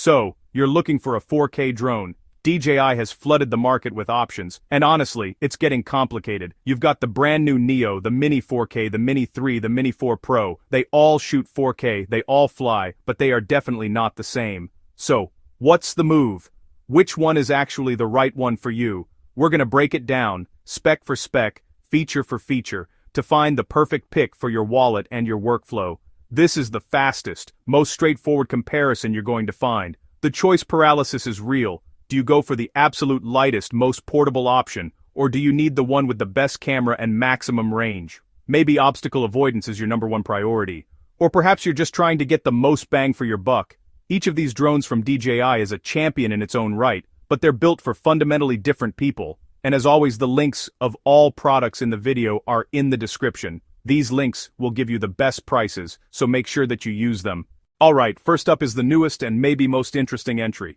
So, you're looking for a 4K drone. DJI has flooded the market with options, and honestly, it's getting complicated. You've got the brand new Neo, the Mini 4K, the Mini 3, the Mini 4 Pro. They all shoot 4K, they all fly, but they are definitely not the same. So, what's the move? Which one is actually the right one for you? We're gonna break it down, spec for spec, feature for feature, to find the perfect pick for your wallet and your workflow. This is the fastest, most straightforward comparison you're going to find. The choice paralysis is real. Do you go for the absolute lightest, most portable option, or do you need the one with the best camera and maximum range? Maybe obstacle avoidance is your #1 priority. Or perhaps you're just trying to get the most bang for your buck. Each of these drones from DJI is a champion in its own right, but they're built for fundamentally different people. And as always, the links of all products in the video are in the description. These links will give you the best prices, so make sure that you use them. Alright, first up is the newest and maybe most interesting entry.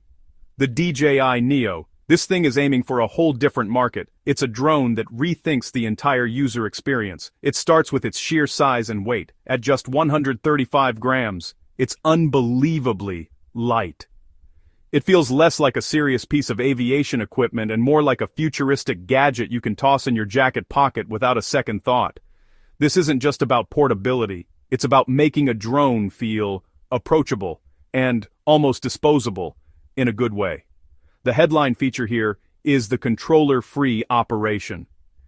The DJI Neo. This thing is aiming for a whole different market. It's a drone that rethinks the entire user experience. It starts with its sheer size and weight. At just 135 grams, it's unbelievably light. It feels less like a serious piece of aviation equipment and more like a futuristic gadget you can toss in your jacket pocket without a second thought. This isn't just about portability. It's about making a drone feel approachable and almost disposable. In a good way. The headline feature here is the controller-free operation.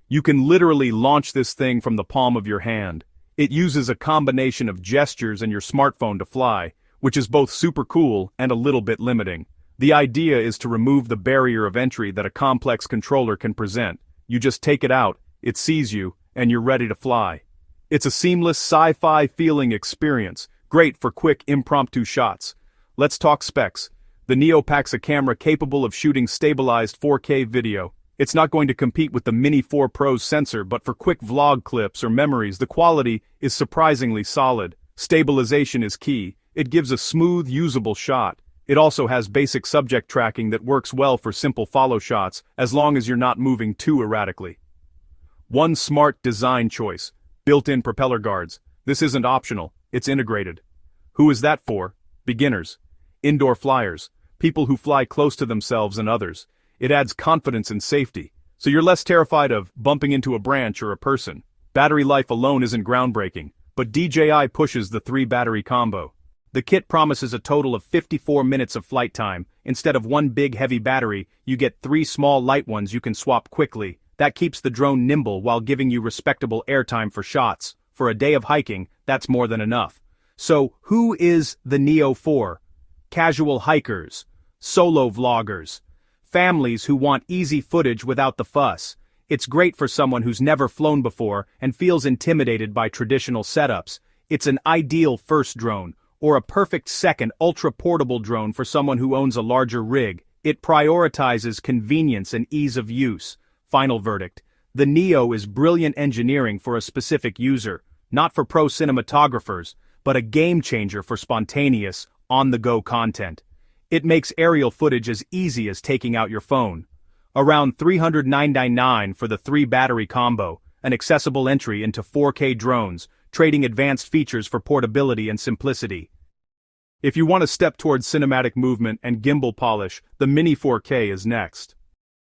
You can literally launch this thing from the palm of your hand. It uses a combination of gestures and your smartphone to fly, which is both super cool and a little bit limiting. The idea is to remove the barrier of entry that a complex controller can present. You just take it out, it sees you, and you're ready to fly. It's a seamless sci-fi feeling experience, great for quick impromptu shots. Let's talk specs. The Neo packs a camera capable of shooting stabilized 4K video. It's not going to compete with the Mini 4 Pro's sensor, but for quick vlog clips or memories, the quality is surprisingly solid. Stabilization is key. It gives a smooth, usable shot. It also has basic subject tracking that works well for simple follow shots, as long as you're not moving too erratically. One smart design choice. Built-in propeller guards. This isn't optional, it's integrated. Who is that for? Beginners. Indoor flyers. People who fly close to themselves and others. It adds confidence and safety, so you're less terrified of bumping into a branch or a person. Battery life alone isn't groundbreaking, but DJI pushes the 3-battery combo. The kit promises a total of 54 minutes of flight time. Instead of one big heavy battery, you get 3 small light ones you can swap quickly. That keeps the drone nimble while giving you respectable airtime for shots. For a day of hiking, that's more than enough. So, who is the Neo for? Casual hikers, solo vloggers, families who want easy footage without the fuss. It's great for someone who's never flown before and feels intimidated by traditional setups. It's an ideal first drone, or a perfect second ultra-portable drone for someone who owns a larger rig. It prioritizes convenience and ease of use. Final verdict. The Neo is brilliant engineering for a specific user, not for pro cinematographers, but a game changer for spontaneous, on-the-go content. It makes aerial footage as easy as taking out your phone. Around $399 for the 3-battery combo, an accessible entry into 4K drones, trading advanced features for portability and simplicity. If you want to step towards cinematic movement and gimbal polish, the Mini 4K is next.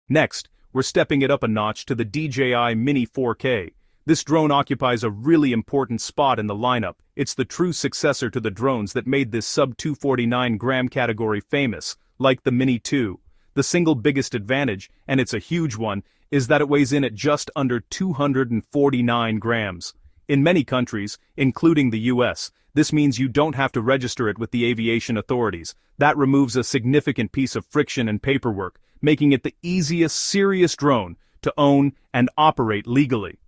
Next, we're stepping it up a notch to the DJI Mini 4K. This drone occupies a really important spot in the lineup. It's the true successor to the drones that made this sub-249-gram category famous, like the Mini 2. The single biggest advantage, and it's a huge one, is that it weighs in at just under 249 grams. In many countries, including the US, this means you don't have to register it with the aviation authorities. That removes a significant piece of friction and paperwork, making it the easiest serious drone to own and operate legally.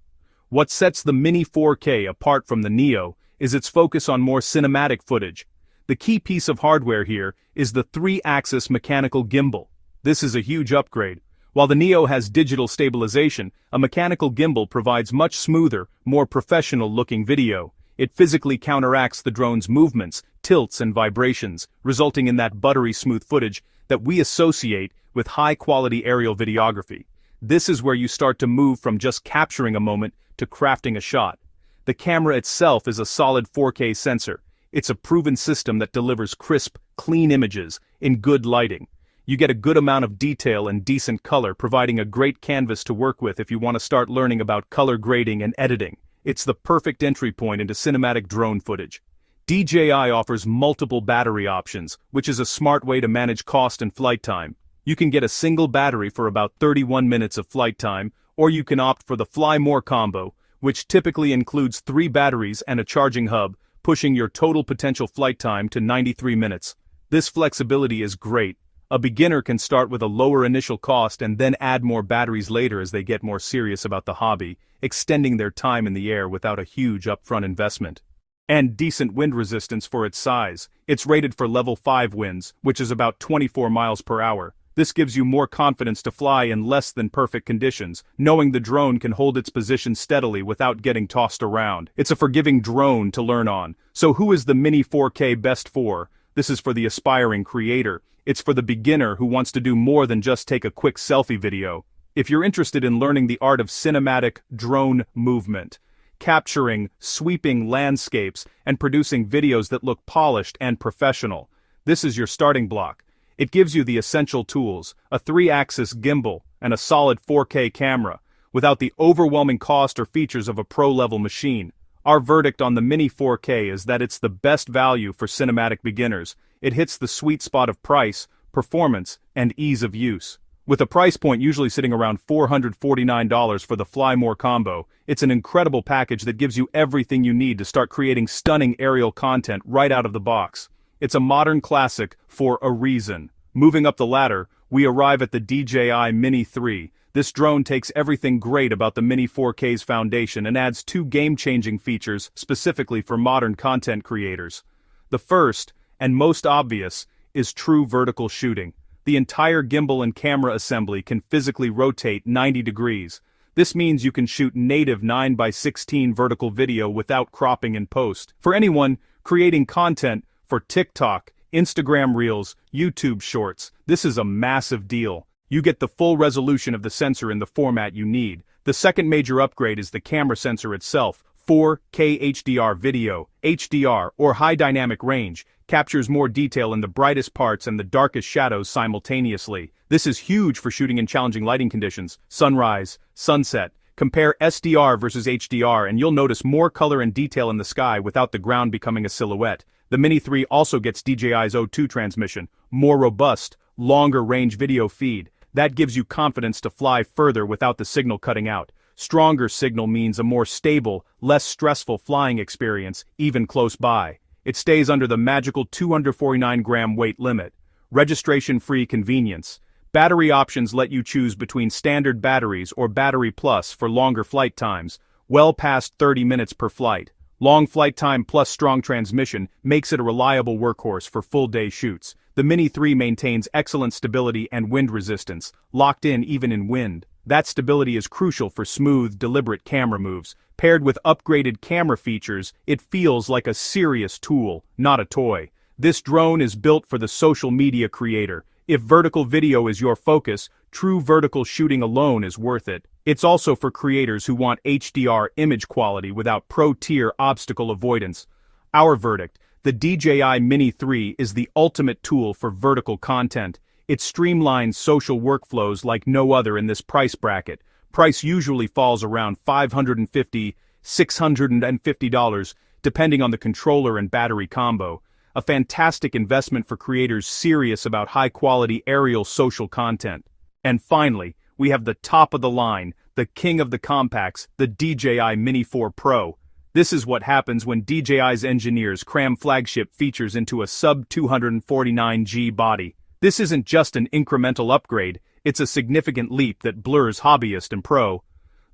What sets the Mini 4K apart from the Neo is its focus on more cinematic footage. The key piece of hardware here is the 3-axis mechanical gimbal. This is a huge upgrade. While the Neo has digital stabilization, a mechanical gimbal provides much smoother, more professional-looking video. It physically counteracts the drone's movements, tilts and vibrations, resulting in that buttery smooth footage that we associate with high-quality aerial videography. This is where you start to move from just capturing a moment to crafting a shot. The camera itself is a solid 4K sensor. It's a proven system that delivers crisp, clean images in good lighting. You get a good amount of detail and decent color, providing a great canvas to work with if you want to start learning about color grading and editing. It's the perfect entry point into cinematic drone footage. DJI offers multiple battery options, which is a smart way to manage cost and flight time. You can get a single battery for about 31 minutes of flight time, or you can opt for the Fly More combo, which typically includes 3 batteries and a charging hub, pushing your total potential flight time to 93 minutes. This flexibility is great. A beginner can start with a lower initial cost and then add more batteries later as they get more serious about the hobby, extending their time in the air without a huge upfront investment. And decent wind resistance for its size. It's rated for level 5 winds, which is about 24 miles per hour. This gives you more confidence to fly in less than perfect conditions, knowing the drone can hold its position steadily without getting tossed around. It's a forgiving drone to learn on. So who is the Mini 4K best for? This is for the aspiring creator. It's for the beginner who wants to do more than just take a quick selfie video. If you're interested in learning the art of cinematic drone movement, capturing sweeping landscapes and producing videos that look polished and professional, this is your starting block. It gives you the essential tools, a 3-axis gimbal, and a solid 4K camera, without the overwhelming cost or features of a pro-level machine. Our verdict on the Mini 4K is that it's the best value for cinematic beginners. It hits the sweet spot of price, performance, and ease of use. With a price point usually sitting around $449 for the Fly More combo, it's an incredible package that gives you everything you need to start creating stunning aerial content right out of the box. It's a modern classic for a reason. Moving up the ladder, we arrive at the DJI Mini 3. This drone takes everything great about the Mini 4K's foundation and adds 2 game-changing features specifically for modern content creators. The first, and most obvious, is true vertical shooting. The entire gimbal and camera assembly can physically rotate 90 degrees. This means you can shoot native 9:16 vertical video without cropping in post. For anyone creating content for TikTok, Instagram Reels, YouTube Shorts, this is a massive deal. You get the full resolution of the sensor in the format you need. The second major upgrade is the camera sensor itself. 4K HDR video, HDR, or high dynamic range, captures more detail in the brightest parts and the darkest shadows simultaneously. This is huge for shooting in challenging lighting conditions, sunrise, sunset. Compare SDR versus HDR and you'll notice more color and detail in the sky without the ground becoming a silhouette. The Mini 3 also gets DJI's O2 transmission, more robust, longer range video feed. That gives you confidence to fly further without the signal cutting out. Stronger signal means a more stable, less stressful flying experience, even close by. It stays under the magical 249-gram weight limit. Registration-free convenience. Battery options let you choose between standard batteries or Battery Plus for longer flight times, well past 30 minutes per flight. Long flight time plus strong transmission makes it a reliable workhorse for full-day shoots. The Mini 3 maintains excellent stability and wind resistance, locked in even in wind. That stability is crucial for smooth, deliberate camera moves. Paired with upgraded camera features, it feels like a serious tool, not a toy. This drone is built for the social media creator. If vertical video is your focus, true vertical shooting alone is worth it. It's also for creators who want HDR image quality without pro-tier obstacle avoidance. Our verdict: the DJI Mini 3 is the ultimate tool for vertical content. It streamlines social workflows like no other in this price bracket. Price usually falls around $550, $650, depending on the controller and battery combo. A fantastic investment for creators serious about high-quality aerial social content. And finally, we have the top of the line, the king of the compacts, the DJI Mini 4 Pro. This is what happens when DJI's engineers cram flagship features into a sub-249G body. This isn't just an incremental upgrade, it's a significant leap that blurs hobbyist and pro.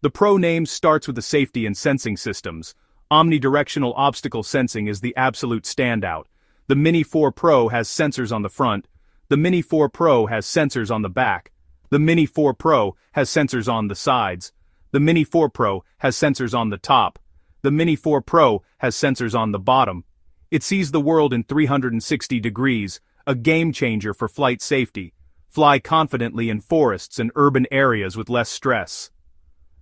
The Pro name starts with the safety and sensing systems. Omnidirectional obstacle sensing is the absolute standout. The Mini 4 Pro has sensors on the front. The Mini 4 Pro has sensors on the back. The Mini 4 Pro has sensors on the sides. The Mini 4 Pro has sensors on the top. The Mini 4 Pro has sensors on the bottom. It sees the world in 360 degrees, a game changer for flight safety. Fly confidently in forests and urban areas with less stress.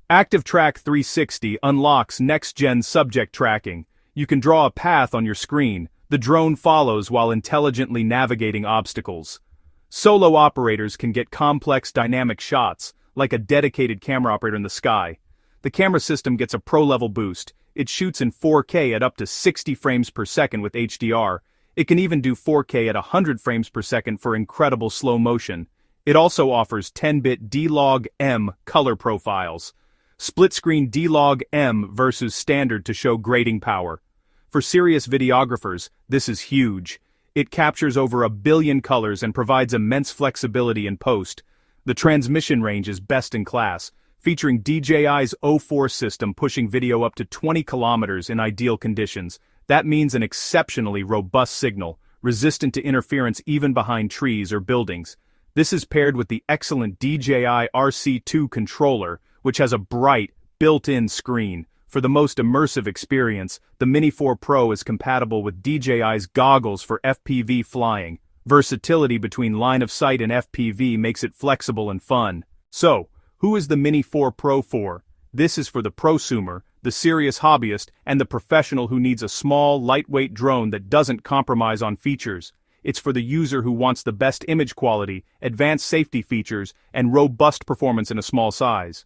Active Track 360 unlocks next-gen subject tracking. You can draw a path on your screen. The drone follows while intelligently navigating obstacles. Solo operators can get complex dynamic shots, like a dedicated camera operator in the sky. The camera system gets a pro-level boost. It shoots in 4K at up to 60 frames per second with HDR. It can even do 4K at 100 frames per second for incredible slow motion. It also offers 10-bit D-Log-M color profiles. Split-screen D-Log-M versus standard to show grading power. For serious videographers, this is huge. It captures over 1 billion colors and provides immense flexibility in post. The transmission range is best in class, featuring DJI's O4 system pushing video up to 20 kilometers in ideal conditions. That means an exceptionally robust signal, resistant to interference even behind trees or buildings. This is paired with the excellent DJI RC2 controller, which has a bright, built-in screen. For the most immersive experience, the Mini 4 Pro is compatible with DJI's goggles for FPV flying. Versatility between line of sight and FPV makes it flexible and fun. So, who is the Mini 4 Pro for? This is for the prosumer, the serious hobbyist, and the professional who needs a small, lightweight drone that doesn't compromise on features. It's for the user who wants the best image quality, advanced safety features, and robust performance in a small size.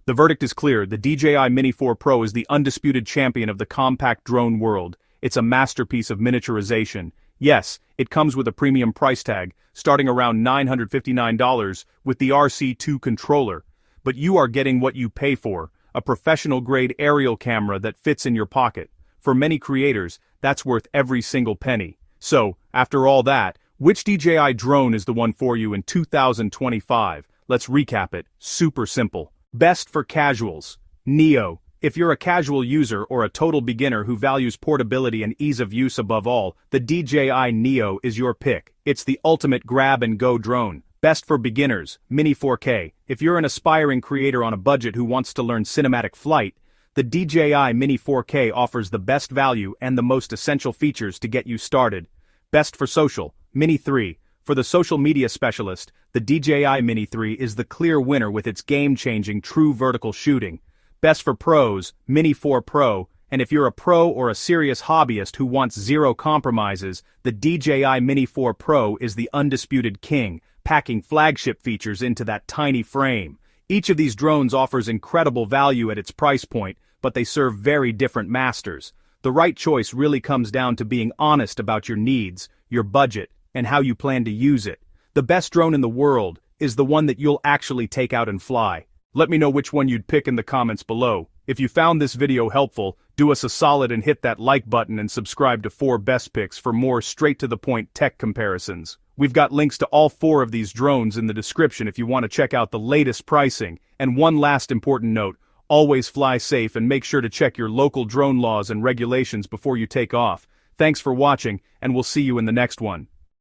The verdict is clear: the DJI Mini 4 Pro is the undisputed champion of the compact drone world. It's a masterpiece of miniaturization. Yes, it comes with a premium price tag, starting around $959 with the RC2 controller. But you are getting what you pay for, a professional-grade aerial camera that fits in your pocket. For many creators, that's worth every single penny. So, after all that, which DJI drone is the one for you in 2025? Let's recap it. Super simple. Best for casuals. Neo. If you're a casual user or a total beginner who values portability and ease of use above all, the DJI Neo is your pick. It's the ultimate grab-and-go drone. Best for beginners. Mini 4K. If you're an aspiring creator on a budget who wants to learn cinematic flight, the DJI Mini 4K offers the best value and the most essential features to get you started. Best for social. Mini 3. For the social media specialist, the DJI Mini 3 is the clear winner with its game-changing true vertical shooting. Best for pros, Mini 4 Pro, and if you're a pro or a serious hobbyist who wants zero compromises, the DJI Mini 4 Pro is the undisputed king, packing flagship features into that tiny frame. Each of these drones offers incredible value at its price point, but they serve very different masters. The right choice really comes down to being honest about your needs, your budget, and how you plan to use it. The best drone in the world is the one that you'll actually take out and fly. Let me know which one you'd pick in the comments below. If you found this video helpful, do us a solid and hit that like button and subscribe to 4 Best Picks for more straight-to-the-point tech comparisons. We've got links to all 4 of these drones in the description if you want to check out the latest pricing. And one last important note, always fly safe and make sure to check your local drone laws and regulations before you take off. Thanks for watching, and we'll see you in the next one.